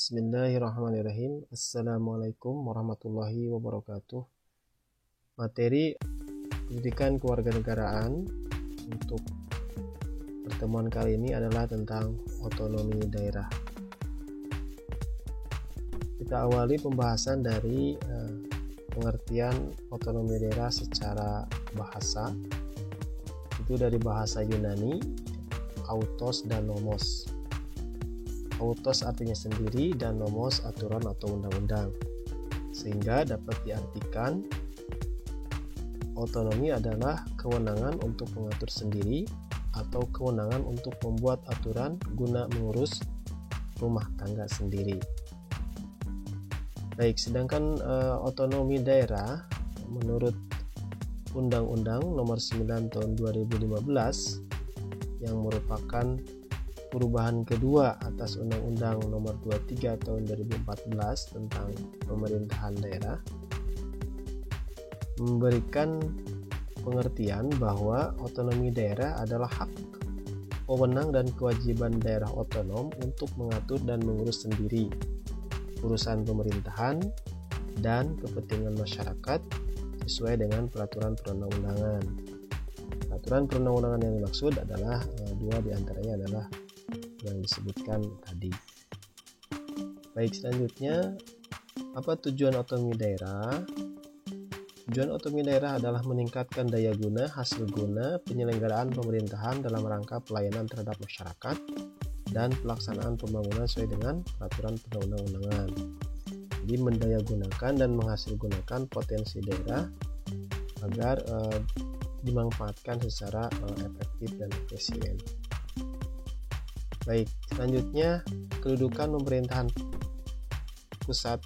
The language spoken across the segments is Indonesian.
Bismillahirrahmanirrahim. Assalamualaikum warahmatullahi wabarakatuh. Materi pendidikan kewarganegaraan untuk pertemuan kali ini adalah tentang otonomi daerah. Kita awali pembahasan dari pengertian otonomi daerah secara bahasa. Itu dari bahasa Yunani, autos dan nomos. Autos artinya sendiri dan nomos aturan atau undang-undang, sehingga dapat diartikan otonomi adalah kewenangan untuk mengatur sendiri atau kewenangan untuk membuat aturan guna mengurus rumah tangga sendiri. Baik, sedangkan otonomi daerah menurut Undang-Undang Nomor 9 Tahun 2015 yang merupakan perubahan kedua atas Undang-Undang Nomor 23 Tahun 2014 tentang pemerintahan daerah, memberikan pengertian bahwa otonomi daerah adalah hak, wewenang dan kewajiban daerah otonom untuk mengatur dan mengurus sendiri urusan pemerintahan dan kepentingan masyarakat sesuai dengan peraturan perundang-undangan. Peraturan perundang-undangan yang dimaksud adalah dua diantaranya adalah yang disebutkan tadi. Baik, selanjutnya apa tujuan otonomi daerah? Tujuan otonomi daerah adalah meningkatkan daya guna, hasil guna, penyelenggaraan pemerintahan dalam rangka pelayanan terhadap masyarakat dan pelaksanaan pembangunan sesuai dengan peraturan perundang-undangan. Jadi mendayagunakan dan menghasilgunakan potensi daerah agar dimanfaatkan secara efektif dan efisien. Baik, selanjutnya kedudukan pemerintahan pusat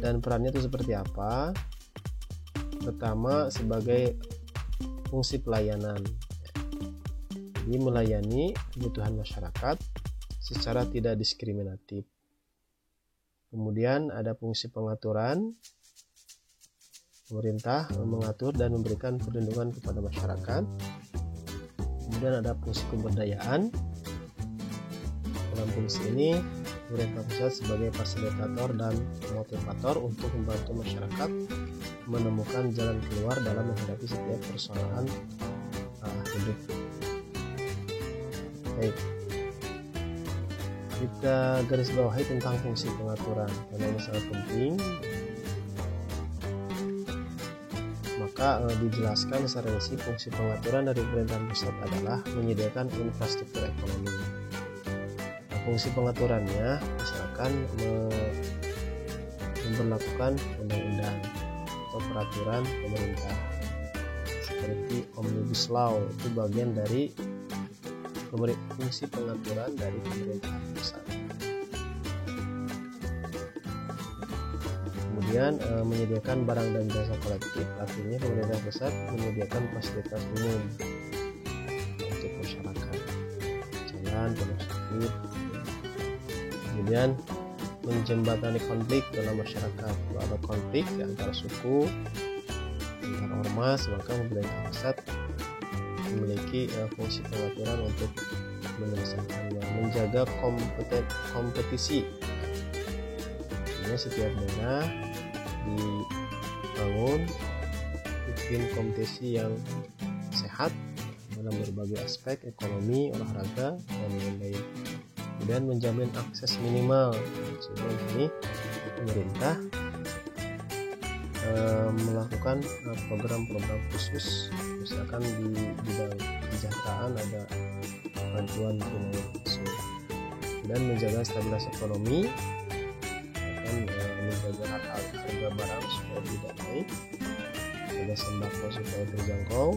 dan perannya itu seperti apa? Pertama, sebagai fungsi pelayanan. Jadi melayani kebutuhan masyarakat secara tidak diskriminatif. Kemudian ada fungsi pengaturan. Pemerintah mengatur dan memberikan perlindungan kepada masyarakat. Kemudian ada fungsi pemberdayaan. Dalam fungsi ini, pemerintah pusat sebagai fasilitator dan motivator untuk membantu masyarakat menemukan jalan keluar dalam menghadapi setiap persoalan hidup. Baik, kita garis bawahi tentang fungsi pengaturan karena ini sangat penting. Maka dijelaskan secara rinci fungsi pengaturan dari pemerintahan pusat adalah menyediakan infrastruktur ekonomi. Fungsi pengaturannya misalkan memberlakukan undang-undang atau peraturan pemerintah seperti Omnibus Law, itu bagian dari fungsi pengaturan dari pemerintahan pusat. Kemudian menyediakan barang dan jasa kolektif, artinya pemerintah pusat menyediakan fasilitas umum untuk masyarakat, jalan, rumah sakit. Kemudian menjembatani konflik dalam masyarakat. Kalau ada konflik antara suku, antar ormas, maka pemerintah pusat memiliki fungsi pengaturan untuk menyelesaikannya. Menjaga kompetisi. Jadi setiap daerah dibangun bikin kompetisi yang sehat dalam berbagai aspek ekonomi, olahraga, dan lain-lain. Kemudian menjamin akses minimal. Sebelum ini pemerintah melakukan program-program khusus, misalkan di bidang kesejahteraan ada bantuan tunai langsung. Dan menjaga stabilitas ekonomi, akan menjaga harga barang supaya tidak naik, ada sembako supaya terjangkau,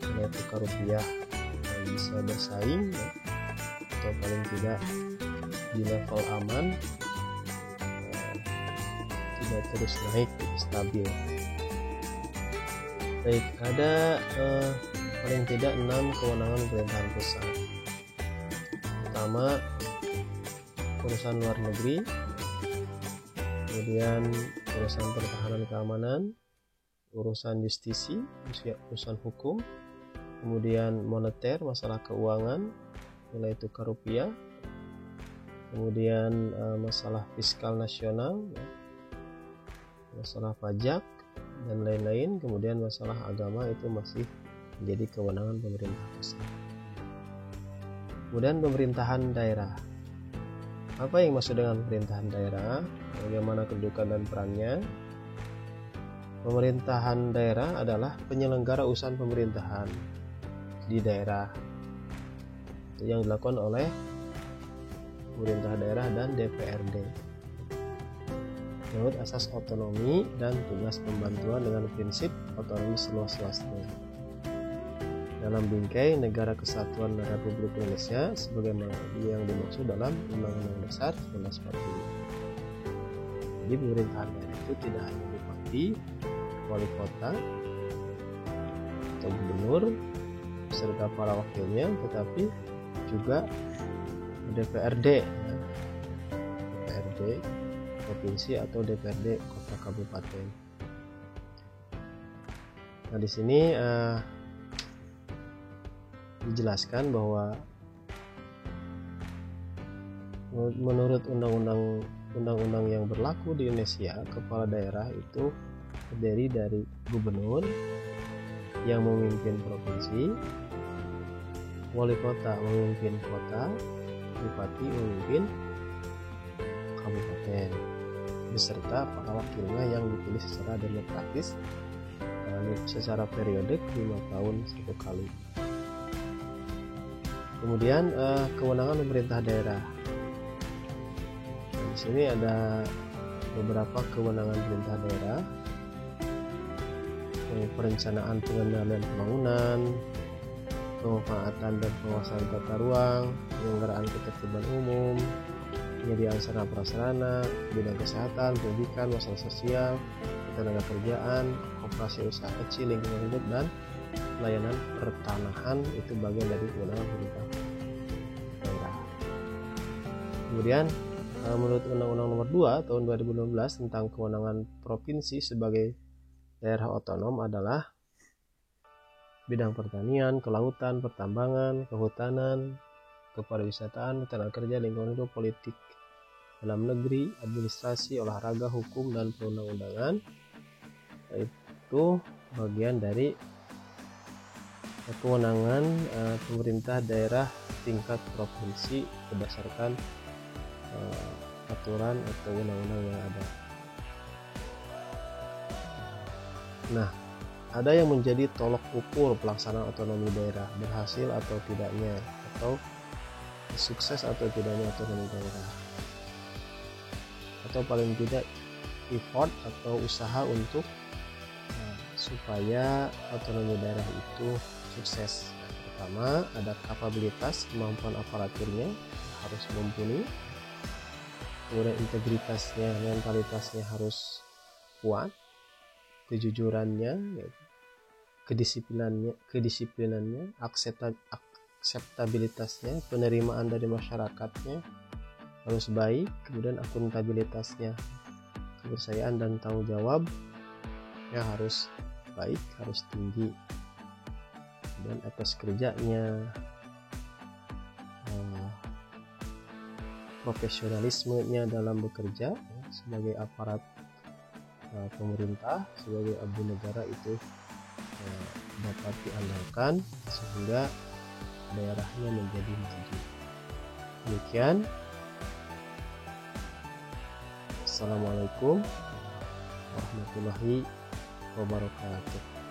nilai tukar rupiah bisa bersaing, atau paling tidak di level aman, tidak terus naik, stabil. Baik, ada paling tidak 6 kewenangan pemerintahan pusat. Pertama, urusan luar negeri, kemudian urusan pertahanan keamanan, urusan justisi, urusan hukum, kemudian moneter, masalah keuangan, nilai tukar rupiah, kemudian masalah fiskal nasional, masalah pajak dan lain-lain. Kemudian masalah agama itu masih menjadi kewenangan pemerintah pusat. Kemudian pemerintahan daerah. Apa yang maksud dengan pemerintahan daerah? Bagaimana kedudukan dan perannya? Pemerintahan daerah adalah penyelenggara urusan pemerintahan di daerah. Itu yang dilakukan oleh pemerintah daerah dan DPRD. Menurut asas otonomi dan tugas pembantuan dengan prinsip otonomi seluas-luasnya. Dalam bingkai Negara Kesatuan Republik Indonesia sebagaimana yang dimaksud dalam Undang-Undang Dasar 1945. Jadi pemerintahan daerah itu tidak hanya bupati, wali kota, atau gubernur beserta para wakilnya, tetapi juga DPRD, DPRD provinsi atau DPRD kota kabupaten. Nah, di sini dijelaskan bahwa menurut undang-undang yang berlaku di Indonesia, kepala daerah itu terdiri dari gubernur yang memimpin provinsi, wali kota memimpin kota, bupati memimpin kabupaten, beserta para wakilnya yang dipilih secara demokratis secara periodik 5 tahun satu kali. Kemudian kewenangan pemerintah daerah. Di sini ada beberapa kewenangan pemerintah daerah: perencanaan pengendalian pembangunan, pemanfaatan dan penguasaan tata ruang, penyelenggaraan ketertiban umum, penyediaan sarana prasarana, bidang kesehatan, pendidikan, masalah sosial, ketenaga kerjaan, operasi usaha kecil, lingkungan hidup, dan pelayanan pertanahan. Itu bagian dari kewenangan pemerintah daerah. Kemudian menurut Undang-Undang Nomor 2 Tahun 2016 tentang kewenangan provinsi sebagai daerah otonom adalah bidang pertanian, kelautan, pertambangan, kehutanan, kepariwisataan, tenaga kerja, lingkungan hidup, politik dalam negeri, administrasi, olahraga, hukum, dan perundang-undangan. Itu bagian dari kewenangan pemerintah daerah tingkat provinsi berdasarkan aturan atau undang-undang yang ada. Nah, ada yang menjadi tolok ukur pelaksanaan otonomi daerah, berhasil atau tidaknya, atau sukses atau tidaknya otonomi daerah, atau paling tidak effort atau usaha untuk supaya otonomi daerah itu sukses. Pertama, ada kapabilitas, kemampuan aparaturnya harus mumpuni, kemudian integritasnya, mentalitasnya harus kuat, kejujurannya, kedisiplinannya, akseptabilitasnya, penerimaan dari masyarakatnya harus baik, kemudian akuntabilitasnya, kepercayaan dan tanggung jawabnya harus baik, harus tinggi, dan etos kerjanya, profesionalismenya dalam bekerja sebagai aparat pemerintah, sebagai abdi negara itu dapat diandalkan sehingga daerahnya menjadi maju. Demikian. Assalamualaikum warahmatullahi wabarakatuh.